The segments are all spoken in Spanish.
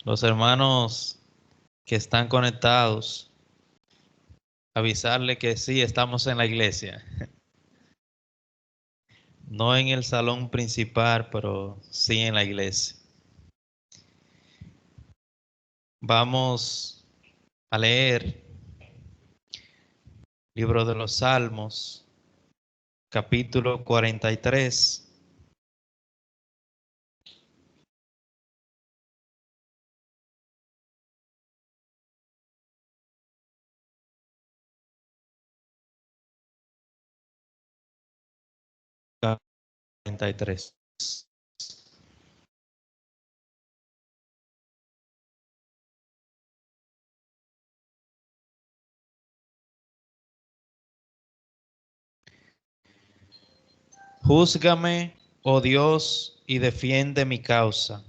Los hermanos que están conectados, avisarle que sí, estamos en la iglesia. No en el salón principal, pero sí en la iglesia. Vamos a leer Libro de los Salmos, capítulo 43. Júzgame, oh Dios, y defiende mi causa.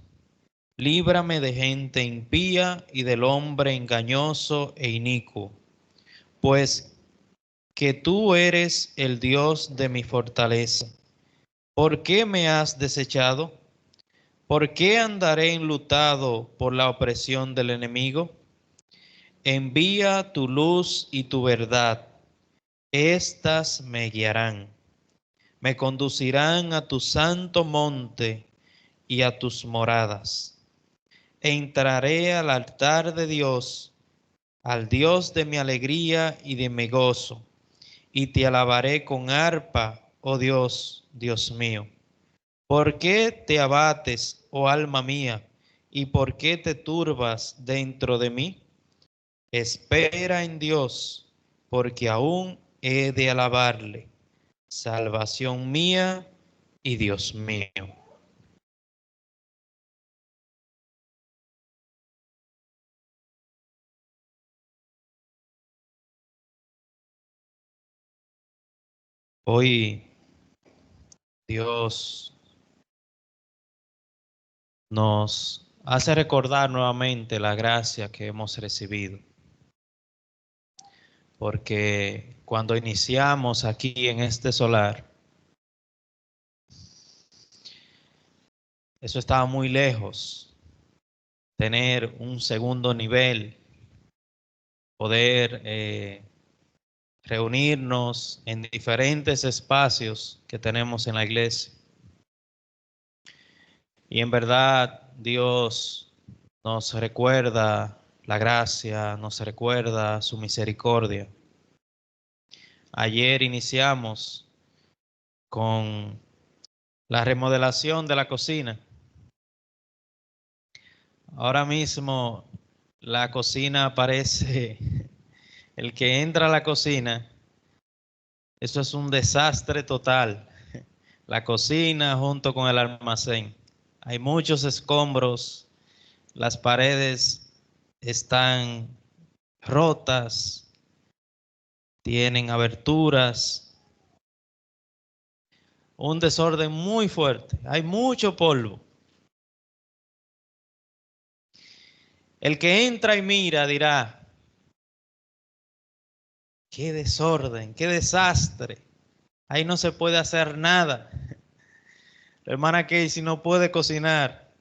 Líbrame de gente impía y del hombre engañoso e inicuo, pues que tú eres el Dios de mi fortaleza. ¿Por qué me has desechado? ¿Por qué andaré enlutado por la opresión del enemigo? Envía tu luz y tu verdad, éstas me guiarán, me conducirán a tu santo monte y a tus moradas. Entraré al altar de Dios, al Dios de mi alegría y de mi gozo, y te alabaré con arpa, oh Dios, Dios mío. ¿Por qué te abates, oh alma mía, y por qué te turbas dentro de mí? Espera en Dios, porque aún he de alabarle, salvación mía y Dios mío. Hoy Dios nos hace recordar nuevamente la gracia que hemos recibido, porque cuando iniciamos aquí en este solar, eso estaba muy lejos, tener un segundo nivel, poder reunirnos en diferentes espacios que tenemos en la iglesia. Y en verdad Dios nos recuerda la gracia, nos recuerda su misericordia. Ayer iniciamos con la remodelación de la cocina. Ahora mismo la cocina parece, el que entra a la cocina, eso es un desastre total. La cocina junto con el almacén. Hay muchos escombros, las paredes están rotas, tienen aberturas, un desorden muy fuerte, hay mucho polvo. El que entra y mira dirá, qué desorden, qué desastre, ahí no se puede hacer nada. La hermana Casey no puede cocinar,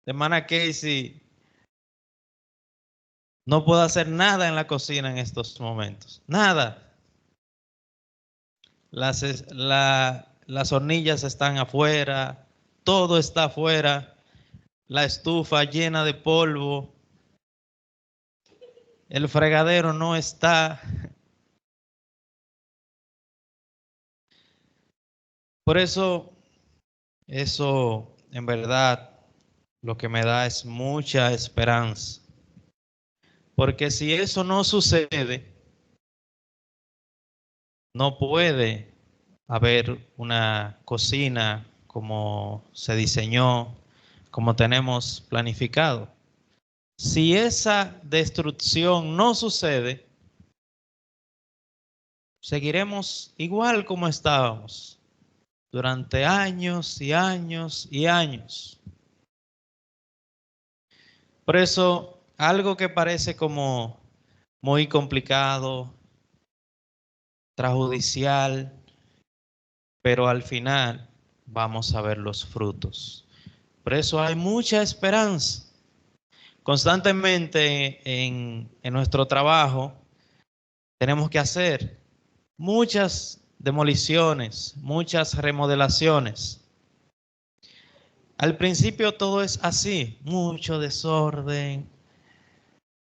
la hermana Casey no puede hacer nada en la cocina en estos momentos, nada. Las hornillas están afuera, todo está afuera, la estufa llena de polvo, el fregadero no está. Por eso en verdad lo que me da es mucha esperanza. Porque si eso no sucede, no puede haber una cocina como se diseñó, como tenemos planificado. Si esa destrucción no sucede, seguiremos igual como estábamos durante años y años y años. Por eso, algo que parece como muy complicado, extrajudicial, pero al final vamos a ver los frutos. Por eso hay mucha esperanza. Constantemente en nuestro trabajo tenemos que hacer muchas demoliciones, muchas remodelaciones. Al principio todo es así, mucho desorden.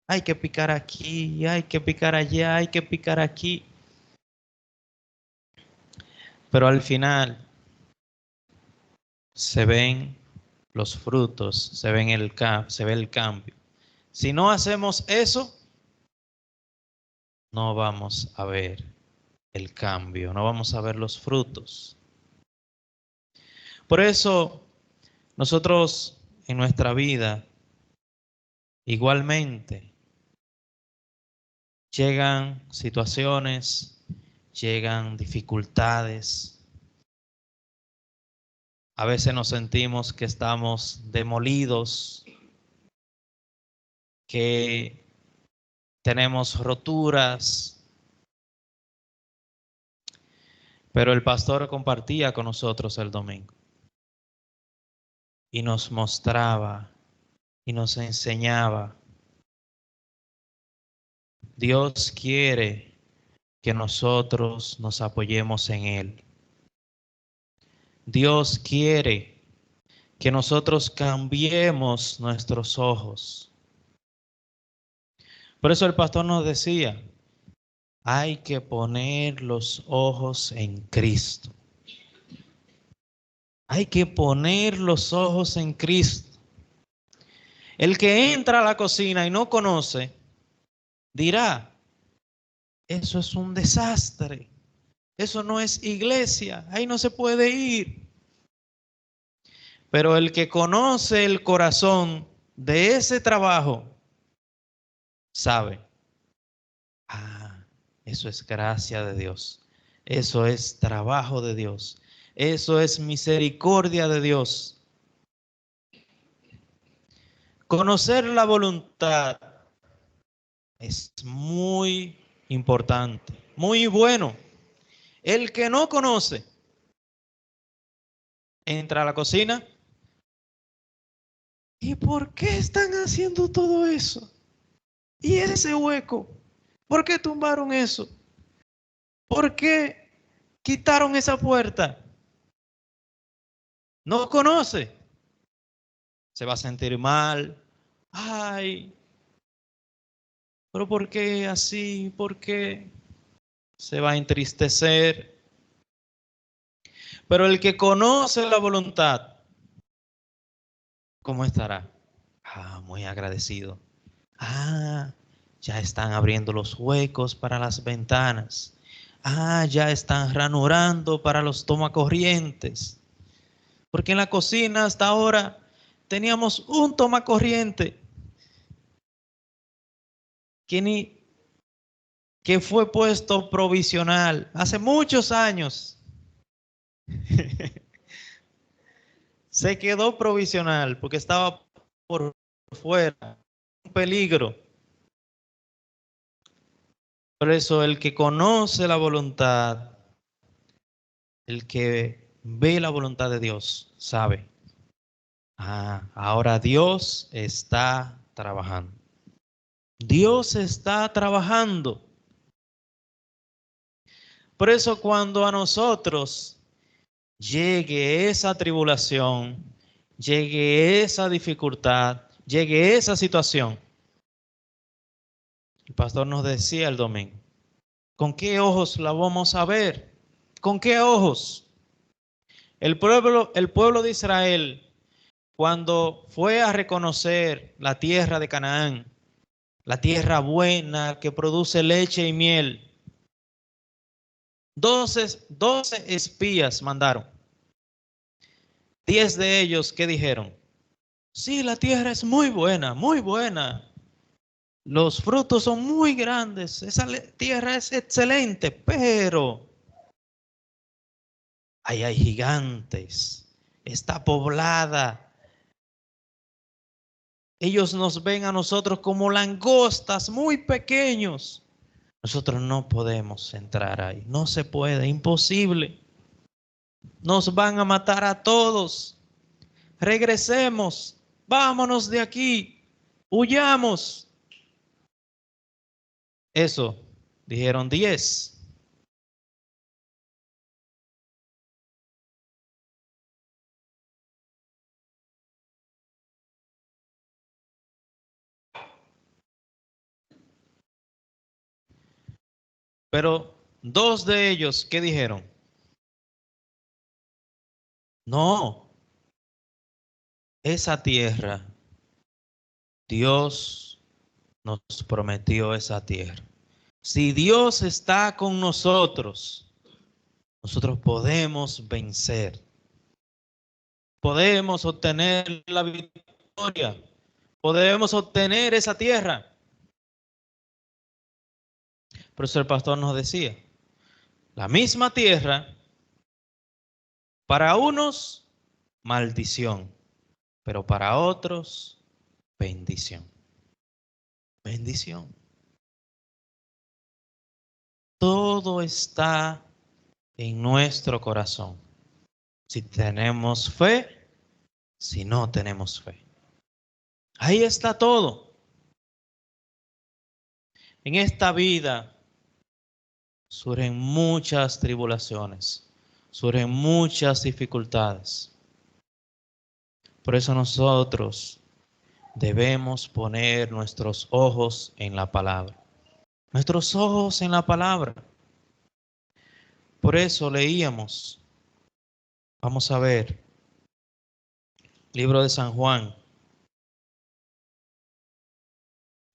Hay que picar aquí, hay que picar allá, hay que picar aquí. Pero al final se ven los frutos, se ve el cambio. Si no hacemos eso, no vamos a ver el cambio, no vamos a ver los frutos. Por eso nosotros en nuestra vida igualmente llegan situaciones, llegan dificultades. A veces nos sentimos que estamos demolidos, que tenemos roturas, pero el pastor compartía con nosotros el domingo y nos mostraba y nos enseñaba. Dios quiere que nosotros nos apoyemos en Él. Dios quiere que nosotros cambiemos nuestros ojos. Por eso el pastor nos decía, hay que poner los ojos en Cristo. Hay que poner los ojos en Cristo. El que entra a la cocina y no conoce, dirá, eso es un desastre. Eso no es iglesia. Ahí no se puede ir. Pero el que conoce el corazón de ese trabajo, sabe, eso es gracia de Dios. Eso es trabajo de Dios. Eso es misericordia de Dios. Conocer la voluntad es muy importante, muy bueno. El que no conoce, entra a la cocina. ¿Y por qué están haciendo todo eso? ¿Y ese hueco? ¿Por qué tumbaron eso? ¿Por qué quitaron esa puerta? No conoce. Se va a sentir mal. Ay, pero ¿por qué así? ¿Por qué? Se va a entristecer. Pero el que conoce la voluntad, ¿cómo estará? Muy agradecido. Ya están abriendo los huecos para las ventanas. Ya están ranurando para los tomacorrientes. Porque en la cocina hasta ahora teníamos un tomacorriente que fue puesto provisional hace muchos años. Se quedó provisional porque estaba por fuera, un peligro. Por eso el que conoce la voluntad, el que ve la voluntad de Dios, sabe. Ahora Dios está trabajando. Dios está trabajando. Por eso cuando a nosotros llegue esa tribulación, llegue esa dificultad, llegue esa situación, el pastor nos decía el domingo, ¿con qué ojos la vamos a ver? ¿Con qué ojos? El pueblo de Israel, cuando fue a reconocer la tierra de Canaán, la tierra buena que produce leche y miel, 12 espías mandaron. 10 de ellos, ¿qué dijeron? Sí, la tierra es muy buena, muy buena. Los frutos son muy grandes. Esa tierra es excelente, pero ahí hay gigantes. Está poblada. Ellos nos ven a nosotros como langostas muy pequeños. Nosotros no podemos entrar ahí. No se puede, imposible. Nos van a matar a todos. Regresemos. Vámonos de aquí. huyamos. Eso, dijeron 10. Pero 2 de ellos, ¿qué dijeron? No, esa tierra, Dios nos prometió esa tierra. Si Dios está con nosotros, nosotros podemos vencer. Podemos obtener la victoria. Podemos obtener esa tierra. Por eso el pastor nos decía, la misma tierra, para unos, maldición, pero para otros, bendición. Bendición. Todo está en nuestro corazón. Si tenemos fe, si no tenemos fe. Ahí está todo. En esta vida surgen muchas tribulaciones, surgen muchas dificultades. Por eso nosotros debemos poner nuestros ojos en la palabra. Nuestros ojos en la palabra. Por eso leíamos, vamos a ver, libro de San Juan.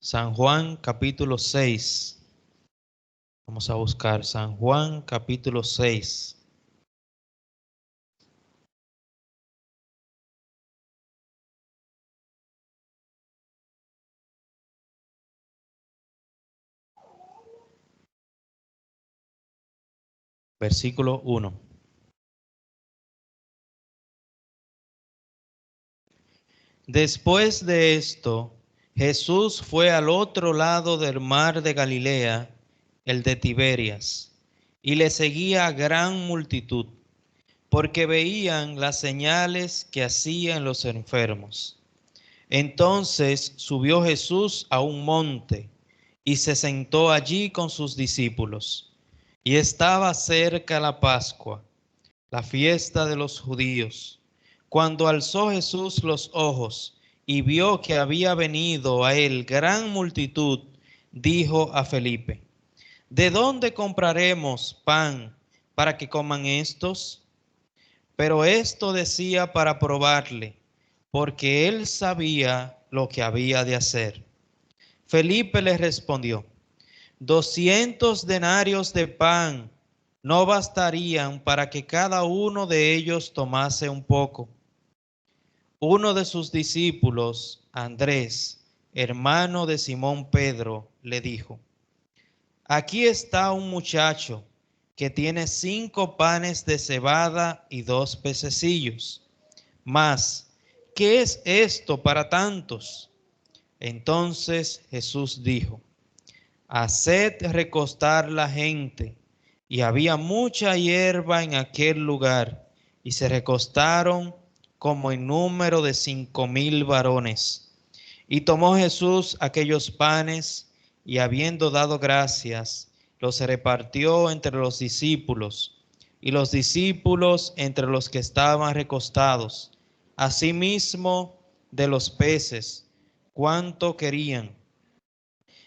San Juan capítulo 6. Vamos a buscar San Juan capítulo 6. Versículo 1. Después de esto, Jesús fue al otro lado del mar de Galilea, el de Tiberias, y le seguía gran multitud, porque veían las señales que hacían los enfermos. Entonces subió Jesús a un monte y se sentó allí con sus discípulos. Y estaba cerca la Pascua, la fiesta de los judíos. Cuando alzó Jesús los ojos y vio que había venido a él gran multitud, dijo a Felipe: ¿De dónde compraremos pan para que coman estos? Pero esto decía para probarle, porque él sabía lo que había de hacer. Felipe le respondió: 200 denarios de pan no bastarían para que cada uno de ellos tomase un poco. Uno de sus discípulos, Andrés, hermano de Simón Pedro, le dijo: Aquí está un muchacho que tiene 5 panes de cebada y 2 pececillos. Mas, ¿qué es esto para tantos? Entonces Jesús dijo: Haced recostar la gente. Y había mucha hierba en aquel lugar, y se recostaron como en número de 5,000 varones. Y tomó Jesús aquellos panes, y habiendo dado gracias, los repartió entre los discípulos, y los discípulos entre los que estaban recostados, asimismo de los peces, cuanto querían.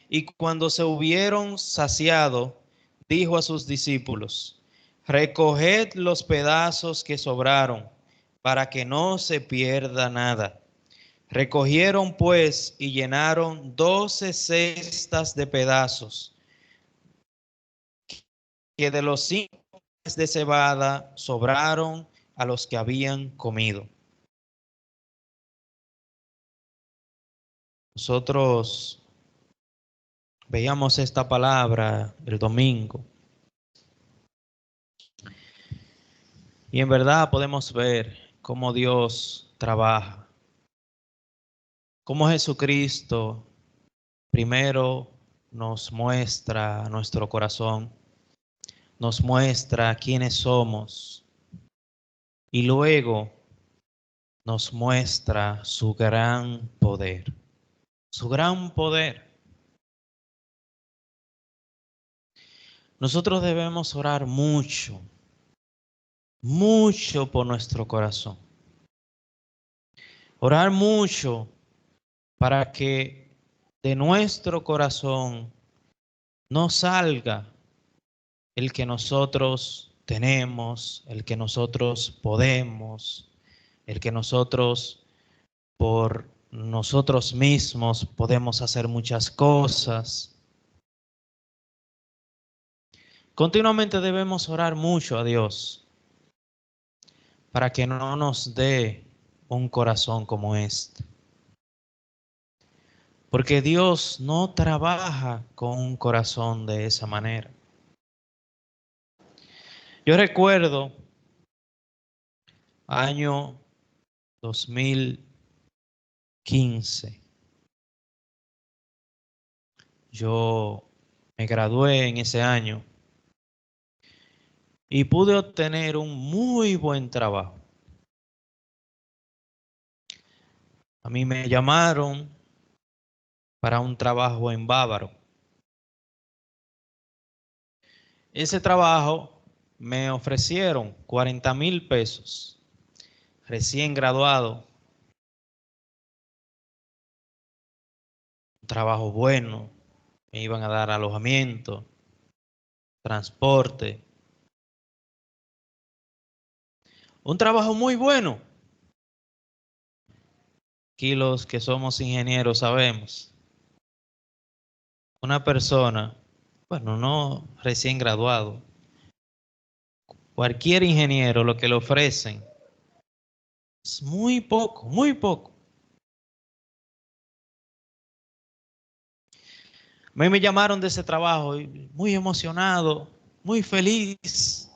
Y cuando se hubieron saciado, dijo a sus discípulos: Recoged los pedazos que sobraron, para que no se pierda nada. Recogieron pues y llenaron 12 cestas de pedazos, que de los 5 panes de cebada sobraron a los que habían comido. Nosotros veíamos esta palabra el domingo, y en verdad podemos ver cómo Dios trabaja, cómo Jesucristo primero nos muestra nuestro corazón, nos muestra quiénes somos, y luego nos muestra su gran poder. su gran poder. Nosotros debemos orar mucho, mucho por nuestro corazón. Orar mucho para que de nuestro corazón no salga el que nosotros tenemos, el que nosotros podemos, el que nosotros por nosotros mismos podemos hacer muchas cosas. Continuamente debemos orar mucho a Dios para que no nos dé un corazón como este. Porque Dios no trabaja con un corazón de esa manera. Yo recuerdo año 2015. Yo me gradué en ese año y pude obtener un muy buen trabajo. A mí me llamaron para un trabajo en Bávaro. Ese trabajo me ofrecieron 40,000 pesos, recién graduado, un trabajo bueno, me iban a dar alojamiento, transporte, un trabajo muy bueno. Aquí los que somos ingenieros sabemos, una persona, bueno, no recién graduado, cualquier ingeniero lo que le ofrecen es muy poco, muy poco. A mí me llamaron de ese trabajo y muy emocionado, muy feliz.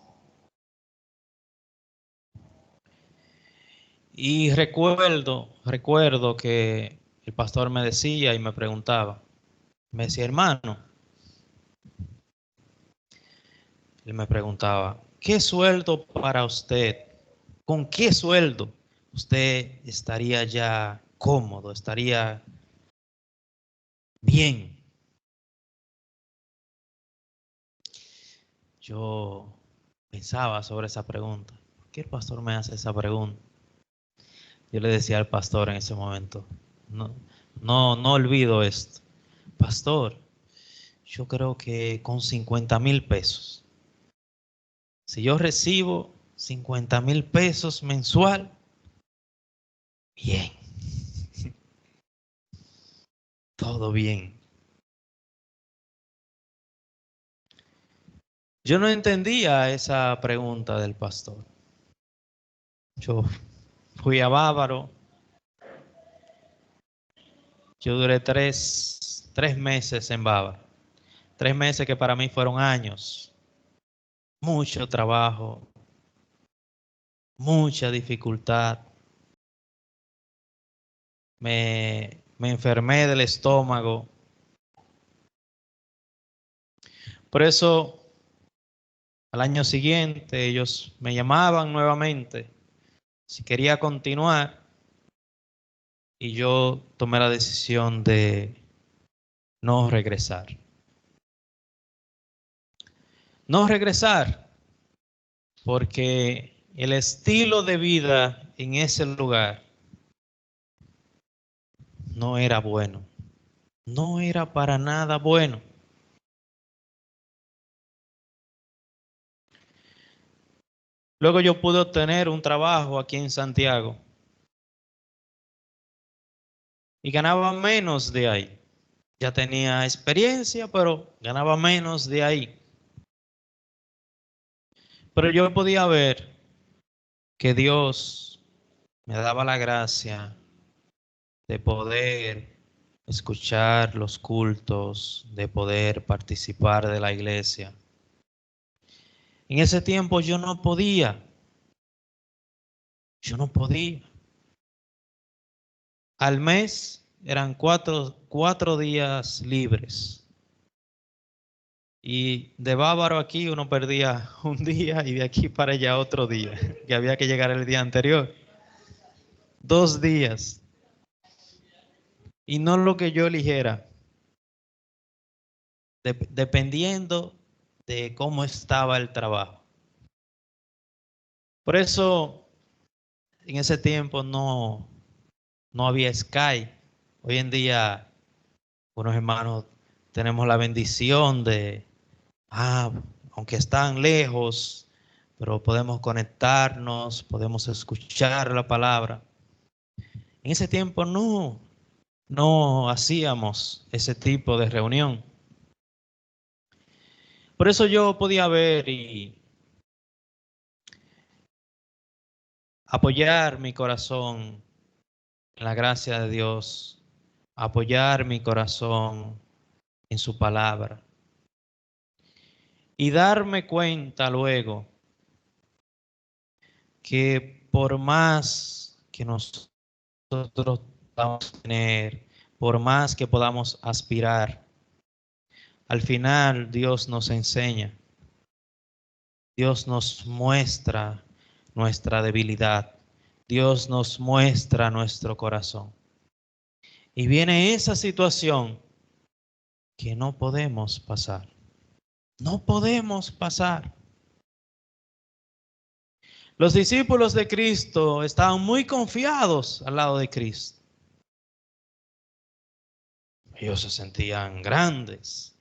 Y recuerdo que el pastor me decía y me preguntaba, me decía, hermano, él me preguntaba, ¿qué sueldo para usted? ¿Con qué sueldo usted estaría ya cómodo, estaría bien? Yo pensaba sobre esa pregunta. ¿Por qué el pastor me hace esa pregunta? Yo le decía al pastor en ese momento, no, no olvido esto. Pastor, yo creo que con 50,000 pesos, si yo recibo 50,000 pesos mensual, bien, todo bien. Yo no entendía esa pregunta del pastor. Yo fui a Bávaro, yo duré tres meses en Bávaro, 3 meses que para mí fueron años, mucho trabajo, mucha dificultad. Me enfermé del estómago. Por eso, al año siguiente, ellos me llamaban nuevamente si quería continuar y yo tomé la decisión de no regresar. No regresar porque el estilo de vida en ese lugar no era bueno. No era para nada bueno. Luego yo pude obtener un trabajo aquí en Santiago y ganaba menos de ahí. Ya tenía experiencia, pero ganaba menos de ahí. Pero yo podía ver que Dios me daba la gracia de poder escuchar los cultos, de poder participar de la iglesia. En ese tiempo yo no podía. Al mes eran cuatro días libres. Y de Bávaro aquí uno perdía un día y de aquí para allá otro día, que había que llegar el día anterior. 2 días. y no lo que yo eligiera, dependiendo de cómo estaba el trabajo. Por eso, en ese tiempo no había Skype. Hoy en día, unos hermanos tenemos la bendición de, aunque están lejos, pero podemos conectarnos, podemos escuchar la palabra. En ese tiempo no hacíamos ese tipo de reunión. Por eso yo podía ver y apoyar mi corazón en la gracia de Dios, apoyar mi corazón en su palabra y darme cuenta luego que por más que nosotros podamos tener, por más que podamos aspirar, al final Dios nos enseña, Dios nos muestra nuestra debilidad, Dios nos muestra nuestro corazón. Y viene esa situación que no podemos pasar. No podemos pasar. Los discípulos de Cristo estaban muy confiados al lado de Cristo. Ellos se sentían grandes.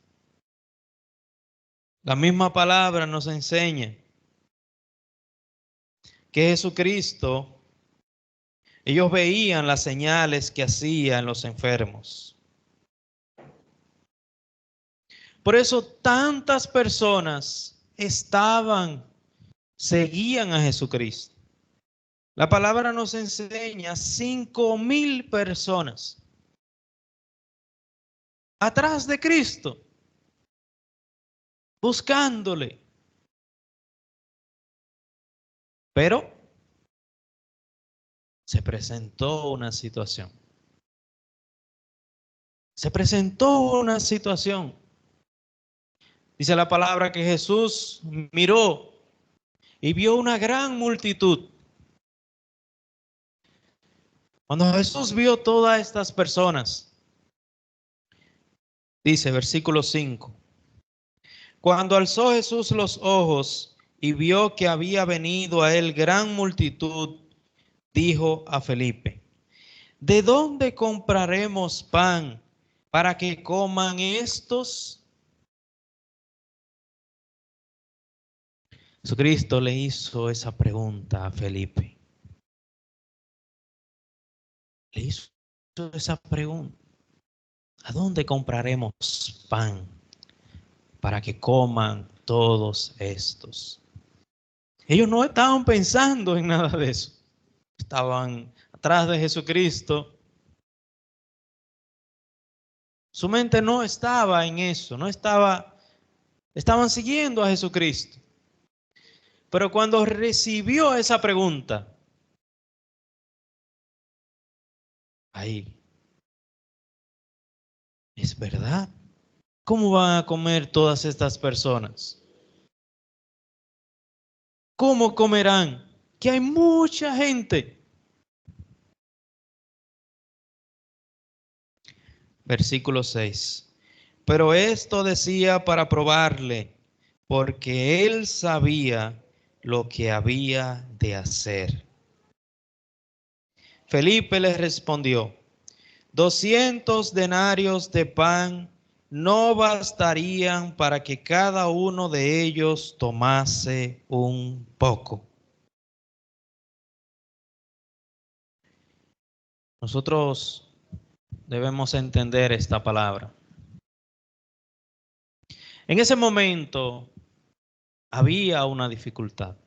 La misma palabra nos enseña que Jesucristo, ellos veían las señales que hacían los enfermos. Por eso tantas personas seguían a Jesucristo. La palabra nos enseña 5,000 personas atrás de Cristo, buscándole. Pero se presentó una situación. Se presentó una situación. Dice la palabra que Jesús miró y vio una gran multitud. Cuando Jesús vio todas estas personas, dice versículo 5, cuando alzó Jesús los ojos y vio que había venido a él gran multitud, dijo a Felipe, ¿de dónde compraremos pan para que coman estos? Jesucristo le hizo esa pregunta a Felipe. Le hizo esa pregunta. ¿A dónde compraremos pan para que coman todos estos? Ellos no estaban pensando en nada de eso. Estaban atrás de Jesucristo. Su mente no estaba en eso, estaban siguiendo a Jesucristo. Pero cuando recibió esa pregunta, ahí, ¿es verdad? ¿Cómo van a comer todas estas personas? ¿Cómo comerán? Que hay mucha gente. Versículo 6. Pero esto decía para probarle, porque él sabía lo que había de hacer. Felipe le respondió, 200 denarios de pan no bastarían para que cada uno de ellos tomase un poco. Nosotros debemos entender esta palabra. En ese momento había una dificultad,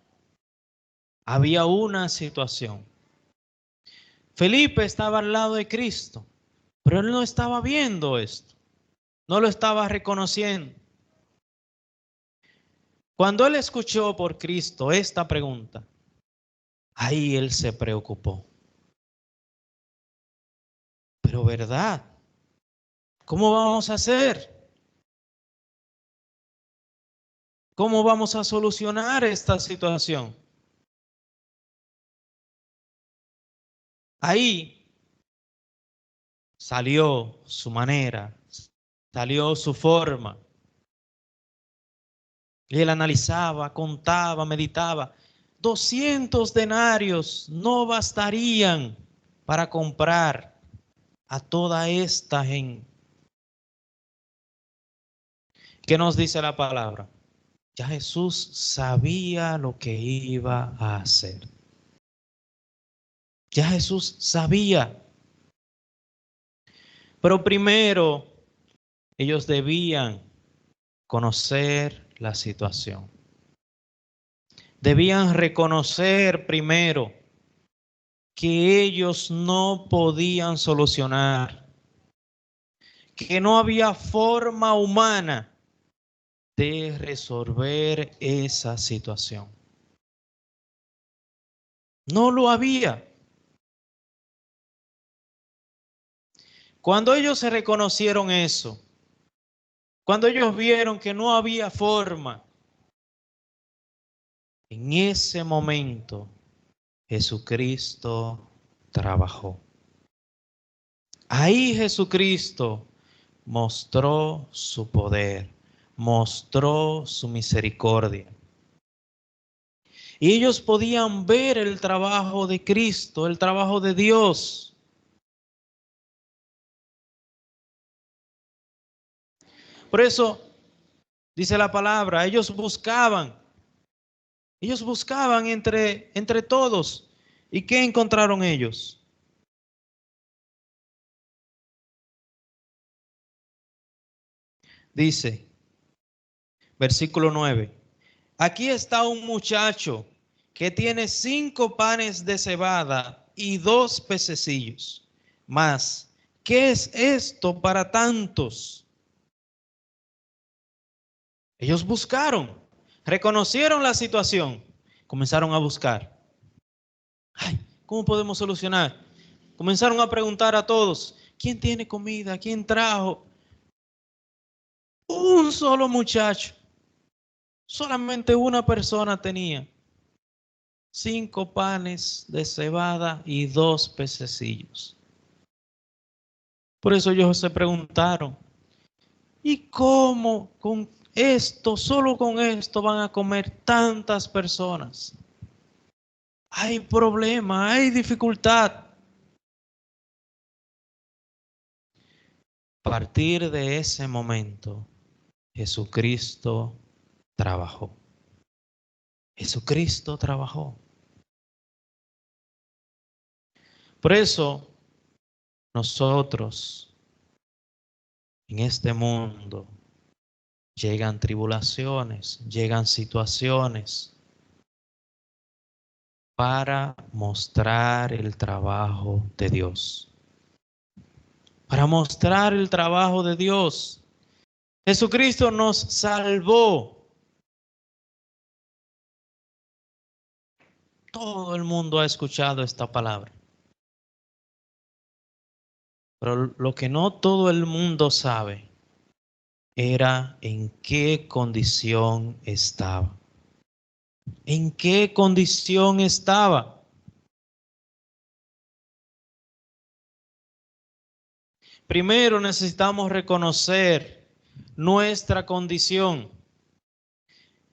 había una situación. Felipe estaba al lado de Cristo, pero él no estaba viendo esto, no lo estaba reconociendo. Cuando él escuchó por Cristo esta pregunta, ahí él se preocupó. Pero ¿verdad? ¿Cómo vamos a hacer? ¿Cómo vamos a solucionar esta situación? Ahí salió su manera, salió su forma. Y él analizaba, contaba, meditaba. 200 denarios no bastarían para comprar a toda esta gente. ¿Qué nos dice la palabra? Ya Jesús sabía lo que iba a hacer. Ya Jesús sabía. Pero primero ellos debían conocer la situación. Debían reconocer primero que ellos no podían solucionar, que no había forma humana de resolver esa situación. No lo había. Cuando ellos se reconocieron eso, cuando ellos vieron que no había forma, en ese momento Jesucristo trabajó. Ahí Jesucristo mostró su poder, mostró su misericordia. Y ellos podían ver el trabajo de Cristo, el trabajo de Dios. Por eso dice la palabra, ellos buscaban entre todos. ¿Y qué encontraron ellos? Dice, versículo 9, aquí está un muchacho que tiene 5 panes de cebada y 2 pececillos. Mas, ¿qué es esto para tantos? Ellos buscaron, reconocieron la situación, comenzaron a buscar. Ay, ¿cómo podemos solucionar? Comenzaron a preguntar a todos, ¿quién tiene comida? ¿Quién trajo? Un solo muchacho, solamente una persona tenía 5 panes de cebada y 2 pececillos. Por eso ellos se preguntaron, ¿y cómo con esto, solo con esto van a comer tantas personas? Hay problema, hay dificultad. A partir de ese momento, Jesucristo trabajó. Jesucristo trabajó. Por eso, nosotros en este mundo llegan tribulaciones, llegan situaciones para mostrar el trabajo de Dios. Para mostrar el trabajo de Dios. Jesucristo nos salvó. Todo el mundo ha escuchado esta palabra. Pero lo que no todo el mundo sabe era en qué condición estaba. ¿En qué condición estaba? Primero necesitamos reconocer nuestra condición.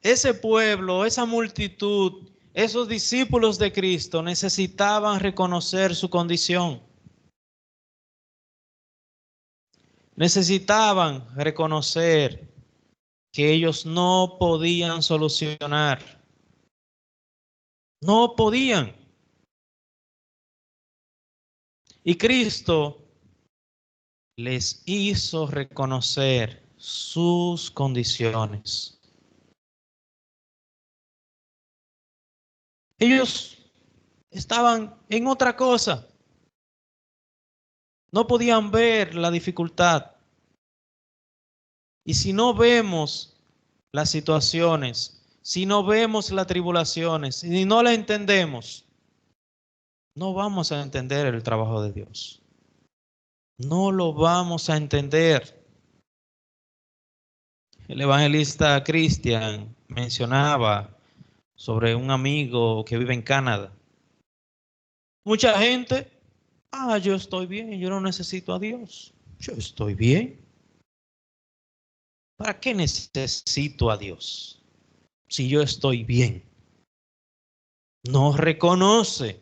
Ese pueblo, esa multitud, esos discípulos de Cristo necesitaban reconocer su condición. Necesitaban reconocer que ellos no podían solucionar. No podían. Y Cristo les hizo reconocer sus condiciones. Ellos estaban en otra cosa. No podían ver la dificultad. Y si no vemos las situaciones, si no vemos las tribulaciones y no la entendemos, no vamos a entender el trabajo de Dios. No lo vamos a entender. El evangelista Cristian mencionaba sobre un amigo que vive en Canadá. Mucha gente Yo estoy bien, yo no necesito a Dios. Yo estoy bien. ¿Para qué necesito a Dios si yo estoy bien? No reconoce,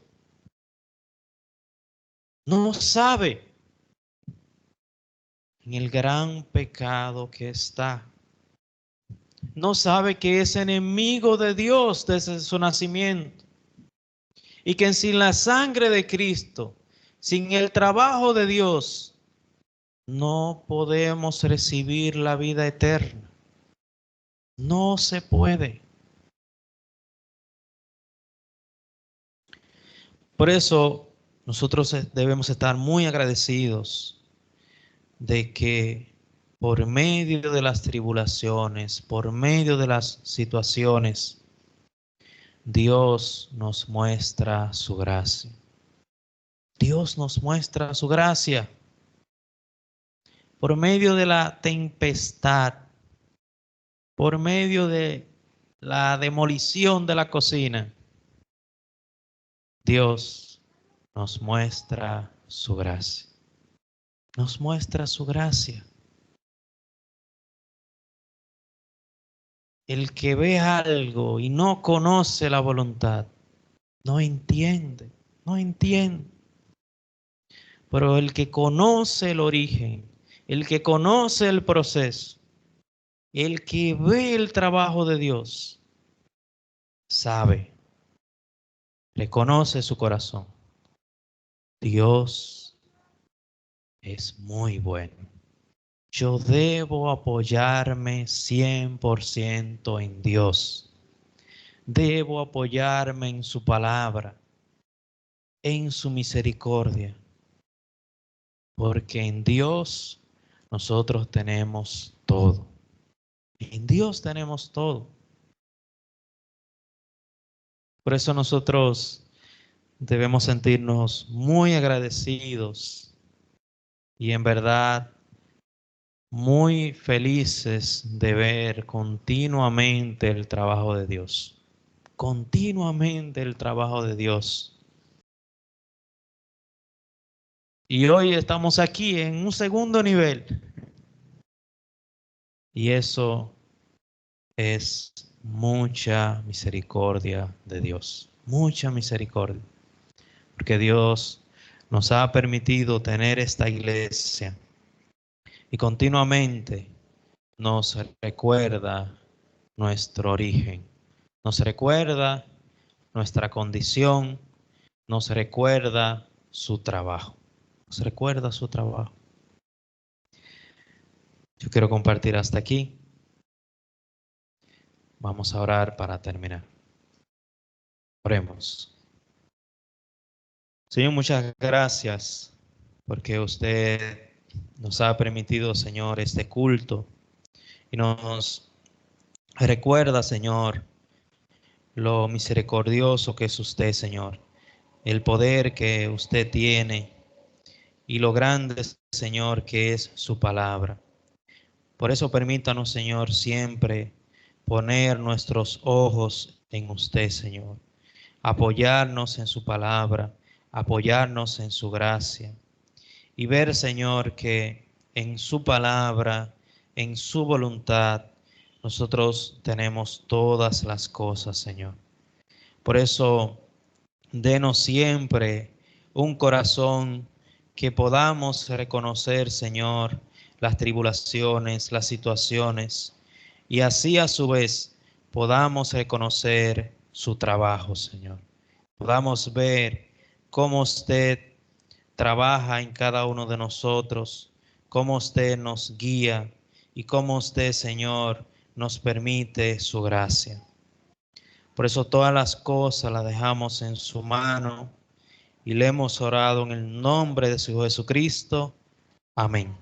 no sabe en el gran pecado que está. No sabe que es enemigo de Dios desde su nacimiento y que sin la sangre de Cristo, sin el trabajo de Dios, no podemos recibir la vida eterna. No se puede. Por eso nosotros debemos estar muy agradecidos de que por medio de las tribulaciones, por medio de las situaciones, Dios nos muestra su gracia. Dios nos muestra su gracia. Por medio de la tempestad, por medio de la demolición de la cocina, Dios nos muestra su gracia. Nos muestra su gracia. El que ve algo y no conoce la voluntad, no entiende, no entiende. Pero el que conoce el origen, el que conoce el proceso, el que ve el trabajo de Dios, sabe, reconoce su corazón. Dios es muy bueno. Yo debo apoyarme 100% en Dios. Debo apoyarme en su palabra, en su misericordia, porque en Dios nosotros tenemos todo. En Dios tenemos todo. Por eso nosotros debemos sentirnos muy agradecidos y en verdad muy felices de ver continuamente el trabajo de Dios. Continuamente el trabajo de Dios. Y hoy estamos aquí en un segundo nivel. Y eso es mucha misericordia de Dios. Mucha misericordia. Porque Dios nos ha permitido tener esta iglesia y continuamente nos recuerda nuestro origen, nos recuerda nuestra condición, nos recuerda su trabajo, nos recuerda su trabajo. Yo quiero compartir hasta aquí. Vamos a orar para terminar. Oremos. Señor, muchas gracias porque usted nos ha permitido, Señor, este culto y nos recuerda, Señor, lo misericordioso que es usted, Señor, el poder que usted tiene y lo grande, Señor, que es su palabra. Por eso permítanos, Señor, siempre poner nuestros ojos en usted, Señor, apoyarnos en su palabra, apoyarnos en su gracia y ver, Señor, que en su palabra, en su voluntad, nosotros tenemos todas las cosas, Señor. Por eso, denos siempre un corazón que podamos reconocer, Señor, las tribulaciones, las situaciones, y así a su vez podamos reconocer su trabajo, Señor. Podamos ver cómo usted trabaja en cada uno de nosotros, cómo usted nos guía y cómo usted, Señor, nos permite su gracia. Por eso todas las cosas las dejamos en su mano y le hemos orado en el nombre de su Hijo Jesucristo. Amén.